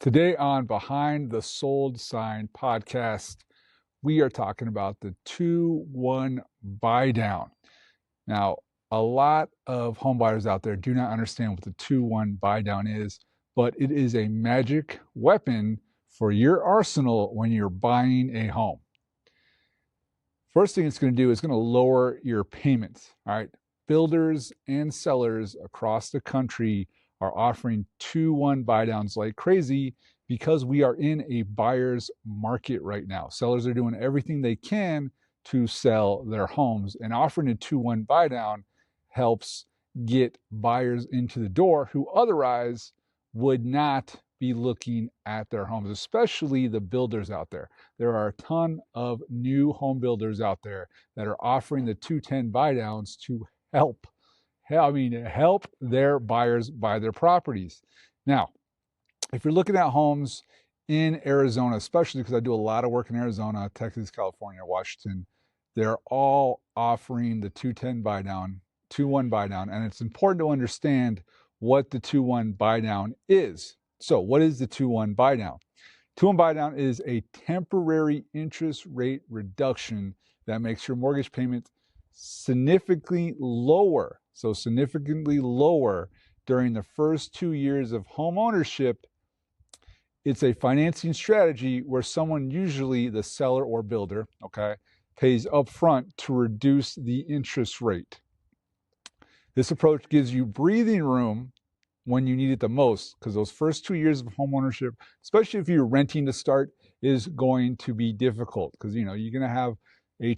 Today on Behind the Sold Sign podcast, we are talking about the 2-1 buy down. Now, a lot of home buyers out there do not understand what the 2-1 buy down is, but it is a magic weapon for your arsenal when you're buying a home. First thing it's going to do is going to lower your payments. All right. Builders and sellers across the country are offering 2-1 buy downs like crazy because we are in a buyer's market right now. Sellers are doing everything they can to sell their homes, and offering a 2-1 buy down helps get buyers into the door who otherwise would not be looking at their homes, especially the builders out there. There are a ton of new home builders out there that are offering the 2-10 buy downs to help their buyers buy their properties. Now, if you're looking at homes in Arizona, especially because I do a lot of work in Arizona, Texas, California, Washington, they're all offering the 2-10 buy down, 2-1 buy down, and it's important to understand what the 2-1 buy down is. So what is the 2-1 buy down? 2-1 buy down is a temporary interest rate reduction that makes your mortgage payment significantly lower. So significantly lower during the first 2 years of home ownership. It's a financing strategy where someone, usually the seller or builder, pays upfront to reduce the interest rate. This approach gives you breathing room when you need it the most, because those first 2 years of home ownership, especially if you're renting to start, is going to be difficult because you're going to have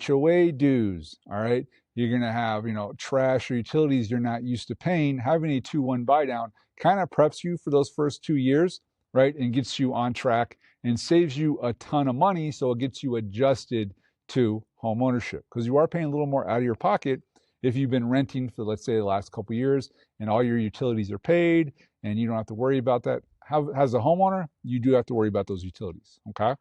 HOA dues, all right? You're going to have trash or utilities you're not used to paying. Having a 2-1 buy down kind of preps you for those first 2 years, right, and gets you on track and saves you a ton of money, so it gets you adjusted to home ownership, because you are paying a little more out of your pocket if you've been renting for, let's say, the last couple of years and all your utilities are paid and you don't have to worry about that. As a homeowner, you do have to worry about those utilities, okay?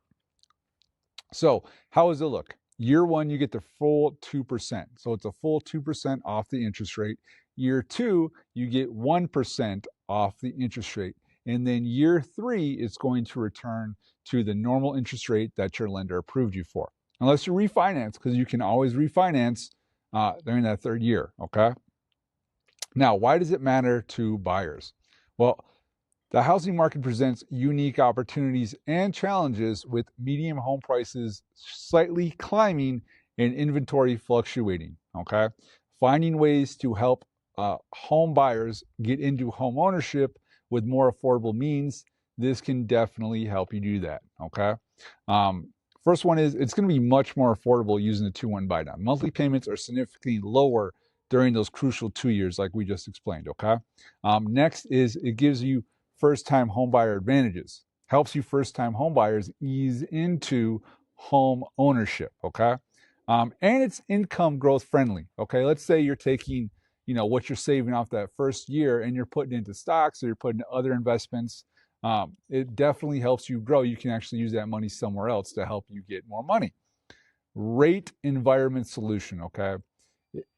So how does it look? Year one, you get the full 2%. So it's a full 2% off the interest rate. Year two, you get 1% off the interest rate. And then year three, it's going to return to the normal interest rate that your lender approved you for. Unless you refinance, because you can always refinance during that third year, okay? Now, why does it matter to buyers? Well, the housing market presents unique opportunities and challenges, with median home prices slightly climbing and inventory fluctuating, okay? Finding ways to help home buyers get into home ownership with more affordable means, this can definitely help you do that, okay? First one is, it's going to be much more affordable using the 2-1 buy down. Monthly payments are significantly lower during those crucial 2 years, like we just explained, okay? Next is, it gives you first-time homebuyer advantages. Helps you first-time homebuyers ease into home ownership, okay? And it's income growth friendly, okay? Let's say you're taking, what you're saving off that first year and you're putting into stocks or you're putting into other investments. It definitely helps you grow. You can actually use that money somewhere else to help you get more money. Rate environment solution, okay?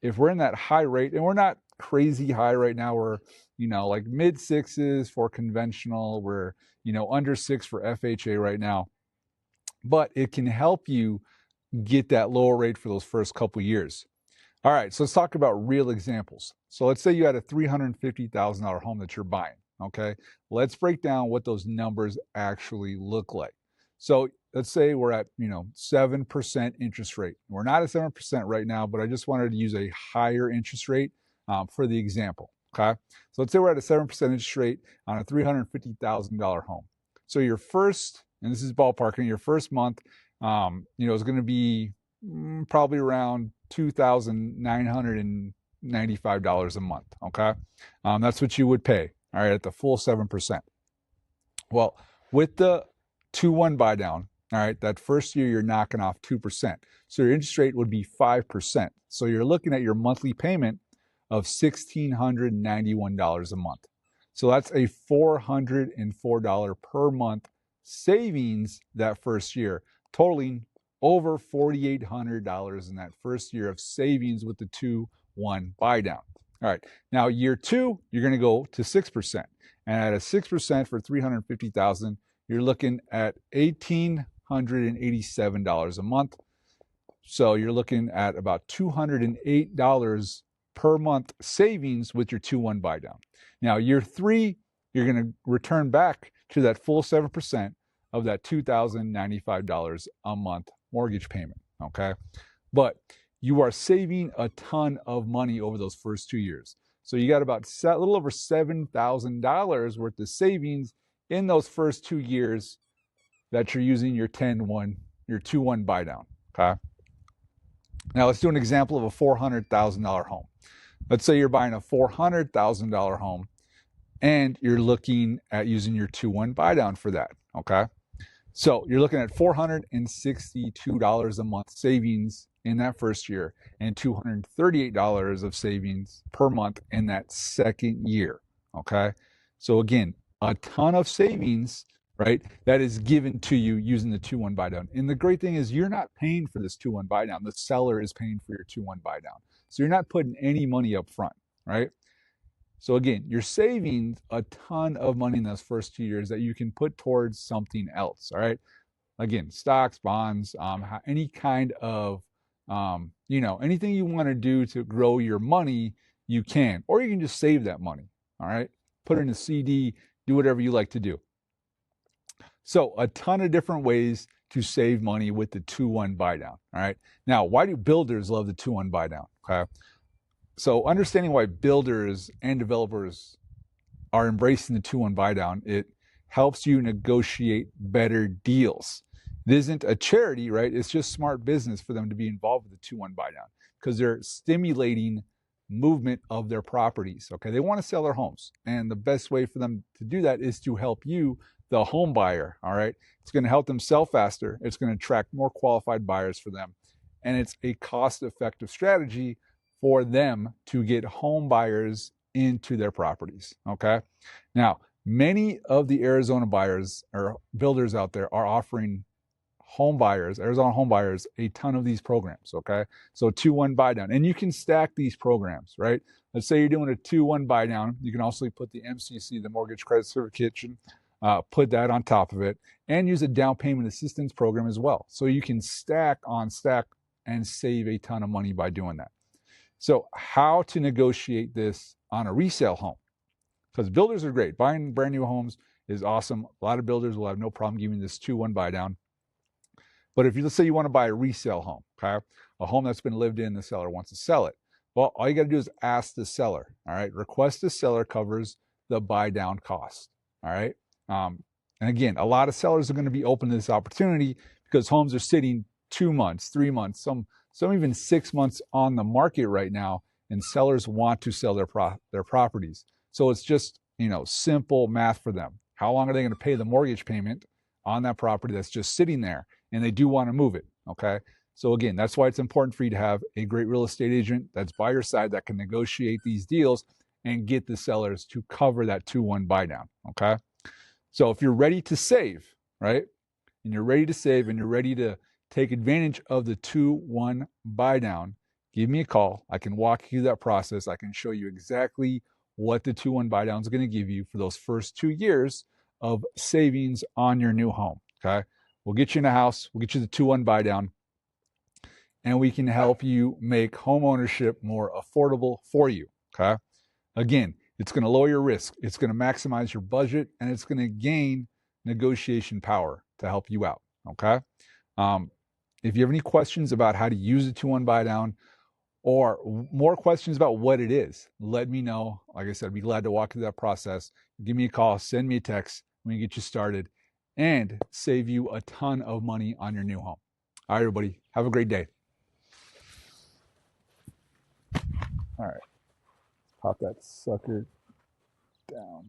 If we're in that high rate, and we're not crazy high right now, we're, like mid 6s for conventional, we're, under 6 for FHA right now, but it can help you get that lower rate for those first couple years. All right, so let's talk about real examples. So let's say you had a $350,000 home that you're buying, okay? Let's break down what those numbers actually look like. So let's say we're at, 7% interest rate. We're not at 7% right now, but I just wanted to use a higher interest rate for the example, okay? So let's say we're at a 7% interest rate on a $350,000 home. So your first, and this is ballparking, your first month, is going to be probably around $2,995 a month, okay? That's what you would pay, all right, at the full 7%. Well, with the 2-1 buy down, all right, that first year you're knocking off 2%. So your interest rate would be 5%. So you're looking at your monthly payment of $1,691 a month. So that's a $404 per month savings that first year, totaling over $4,800 in that first year of savings with the 2-1 buy down. All right, now year two, you're going to go to 6%. And at a 6% for $350,000, you're looking at $1,887 a month. So you're looking at about $208 per month savings with your 2-1 buy down. Now, year 3, you're going to return back to that full 7% of that $2,095 a month mortgage payment, okay? But you are saving a ton of money over those first 2 years. So you got about a little over $7,000 worth of savings in those first 2 years that you're using your 2-1 buy down, okay? Now let's do an example of a $400,000 home. Let's say you're buying a $400,000 home and you're looking at using your 2-1 buy down for that, okay? So you're looking at $462 a month savings in that first year and $238 of savings per month in that second year, okay? So again, a ton of savings, right? That is given to you using the 2-1 buy down. And the great thing is you're not paying for this 2-1 buy down. The seller is paying for your 2-1 buy down. So you're not putting any money up front, right? So again, you're saving a ton of money in those first 2 years that you can put towards something else, all right? Again, stocks, bonds, any kind of, anything you want to do to grow your money, you can. Or you can just save that money, all right? Put it in a CD, do whatever you like to do. So a ton of different ways to save money with the 2-1 buy down, all right? Now, why do builders love the 2-1 buy down, okay? So understanding why builders and developers are embracing the 2-1 buy down, it helps you negotiate better deals. It isn't a charity, right? It's just smart business for them to be involved with the 2-1 buy down because they're stimulating movement of their properties, okay? They want to sell their homes, and the best way for them to do that is to help you, the home buyer, all right? It's going to help them sell faster. It's going to attract more qualified buyers for them, and it's a cost-effective strategy for them to get home buyers into their properties, okay? Now, many of the Arizona buyers or builders out there are offering Arizona home buyers, a ton of these programs, okay? So 2-1 buy down, and you can stack these programs, right? Let's say you're doing a 2-1 buy down. You can also put the MCC, the mortgage credit certification, put that on top of it, and use a down payment assistance program as well. So you can stack on stack and save a ton of money by doing that. So how to negotiate this on a resale home? Because builders are great. Buying brand new homes is awesome. A lot of builders will have no problem giving this 2-1 buy down. But if you, let's say you want to buy a resale home, okay, a home that's been lived in, the seller wants to sell it. Well, all you got to do is ask the seller, all right? Request the seller covers the buy down cost, all right? And again, a lot of sellers are going to be open to this opportunity because homes are sitting 2 months, 3 months, some even 6 months on the market right now, and sellers want to sell their properties. So it's just, simple math for them. How long are they going to pay the mortgage payment on that property that's just sitting there? And they do want to move it, okay? So again, that's why it's important for you to have a great real estate agent that's by your side that can negotiate these deals and get the sellers to cover that 2-1 buy down, okay? So if you're ready to save, right, and you're ready to save and you're ready to take advantage of the 2-1 buy down, give me a call. I can walk you through that process. I can show you exactly what the 2-1 buy down is going to give you for those first 2 years of savings on your new home, okay? We'll get you in a house. We'll get you the 2-1 buy down, and we can help you make home ownership more affordable for you, okay? Again, it's going to lower your risk. It's going to maximize your budget, and it's going to gain negotiation power to help you out, okay? If you have any questions about how to use the 2-1 buy down or more questions about what it is, let me know. Like I said, I'd be glad to walk through that process. Give me a call, send me a text. We can get you started and save you a ton of money on your new home. All right, everybody, have a great day. All right, pop that sucker down.